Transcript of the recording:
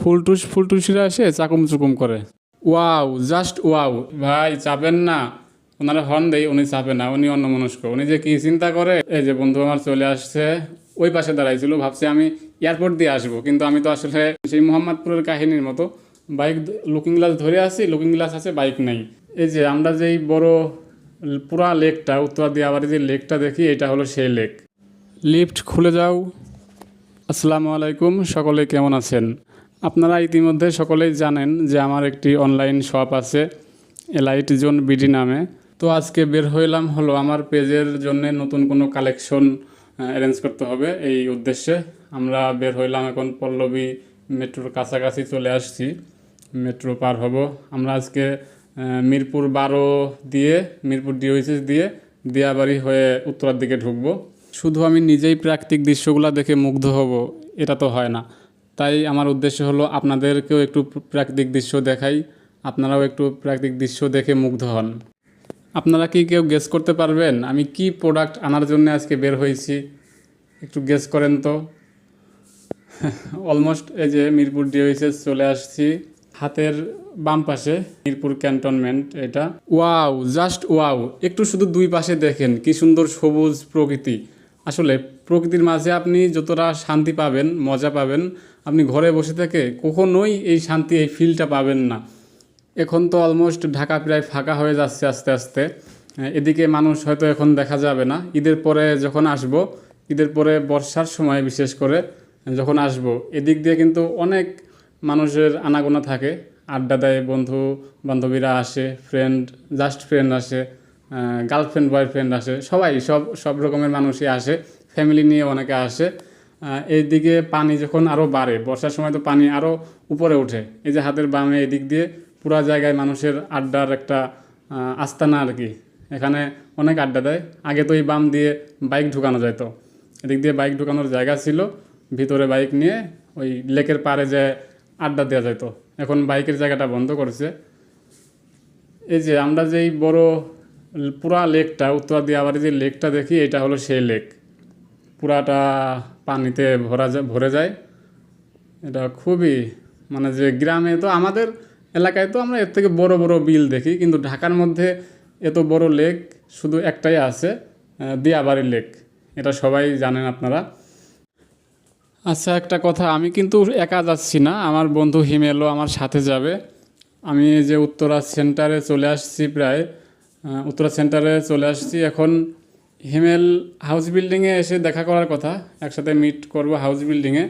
ফুলটুসিরা এসে চাকুম চুকুম করে। Wow, just wow. ভাই চাপেন না, ওনারা হর্ন দেয়, উনি চাপে না, উনি অন্যমনস্ক। উনি যে কি চিন্তা করে। এই যে বন্ধু আমার চলে আসছে, ওই পাশে দাঁড়াইছিল, ভাবছি আমি এয়ারপোর্ট দিয়ে আসবো, কিন্তু আমি তো আসলে সেই মোহাম্মদপুরের কাহিনীর মতো বাইক লুকিং গ্লাস ধরে আছি, লুকিং গ্লাস আছে, বাইক নাই। এই যে আমরা যেই বড় পুরা লেকটা, উত্তরা দিয়ে আবার যে লেকটা দেখি, এটা হলো সেই লেক। লিফট খুলে যাও। আসসালামু আলাইকুম, সকলে কেমন আছেন? আপনারা ইতিমধ্যে সকলেই জানেন যে আমার একটি অনলাইন শপ আছে এলাইট জোন বিডি নামে। তো আজকে বের হইলাম হলো আমার পেজের জন্য নতুন কোনো কালেকশন অ্যারেঞ্জ করতে হবে, এই উদ্দেশ্যে আমরা বের হইলাম। এখন পল্লবী মেট্রোর কাছাকাছি চলে আসছি, মেট্রো পার হব আমরা আজকে। মিরপুর 12 দিয়ে, মিরপুর ডিওএইচএস দিয়ে দিয়াবাড়ি হয়ে উত্তরার দিকে ঢুকবো। শুধু আমি নিজেই প্রাকৃতিক দৃশ্যগুলো দেখে মুগ্ধ হব, এটা তো হয় না। তাই আমার উদ্দেশ্য হলো আপনাদেরকেও একটু প্রাকৃতিক দৃশ্য দেখাই, আপনারাও একটু প্রাকৃতিক দৃশ্য দেখে মুগ্ধ হন। আপনারা কি কেউ গেস করতে পারবেন আমি কি প্রোডাক্ট আনার জন্য আজকে বের হয়েছি? একটু গেস করেন তো। অলমোস্ট এই যে মিরপুর ডিওএইচএস চলে আসছি, হাতের বাম পাশে মিরপুর ক্যান্টনমেন্ট। এটা ওয়াও, জাস্ট ওয়াও। একটু শুধু দুই পাশে দেখেন কি সুন্দর সবুজ প্রকৃতি। আসলে প্রকৃতির মাঝে আপনি যতটা শান্তি পাবেন, মজা পাবেন, আপনি ঘরে বসে থেকে কখনোই এই শান্তি, এই ফিলটা পাবেন না। এখন তো অলমোস্ট ঢাকা প্রায় ফাঁকা হয়ে যাচ্ছে আস্তে আস্তে। এদিকে মানুষ হয়তো এখন দেখা যাবে না। ঈদের পরে যখন আসব, ঈদের পরে বর্ষার সময় বিশেষ করে যখন আসব, এদিক দিয়ে কিন্তু অনেক মানুষের আনাগোনা থাকে, আড্ডা দেয়, বন্ধু বান্ধবীরা আসে, জাস্ট ফ্রেন্ড আসে, গার্লফ্রেন্ড বয়ফ্রেন্ড আসে, সবাই সব রকমের মানুষই আসে, ফ্যামিলি নিয়ে অনেকে আসে। এইদিকে পানি যখন আরও বাড়ে, বর্ষার সময় তো পানি আরও উপরে ওঠে। এই যে হাতের বামে এদিক দিয়ে পুরা জায়গায় মানুষের আড্ডার একটা আস্তানা আর কি। এখানে অনেক আড্ডা দেয়। আগে তো এই বাম দিয়ে বাইক ঢুকানো যেত, এদিক দিয়ে বাইক ঢুকানোর জায়গা ছিল, ভিতরে বাইক নিয়ে ওই লেকের পাড়ে যে আড্ডা দেওয়া যেত। এখন বাইকের জায়গাটা বন্ধ করেছে। এই যে আমরা যেই বড় পুরা লেকটা, উত্তরা দিয়াবাড়ি যে লেকটা দেখি, এটা হলো সেই লেক। পুরাটা পানিতে ভরে যায়। এটা খুবই, মানে যে গ্রামে তো আমাদের এলাকায় তো আমরা এর থেকে বড় বড় বিল দেখি, কিন্তু ঢাকার মধ্যে এত বড় লেক শুধু একটাই আছে, দিয়াবাড়ি লেক। এটা সবাই জানেন আপনারা। আচ্ছা, একটা কথা, আমি কিন্তু একা যাচ্ছি না, আমার বন্ধু হিমেলও আমার সাথে যাবে। আমি যে উত্তরা সেন্টারে চলে আসছি, প্রায় উত্তরা সেন্টারে চলে আসছি এখন। হিমেল হাউস বিল্ডিংয়ে এসে দেখা করার কথা, একসাথে মিট করব হাউস বিল্ডিংয়ে।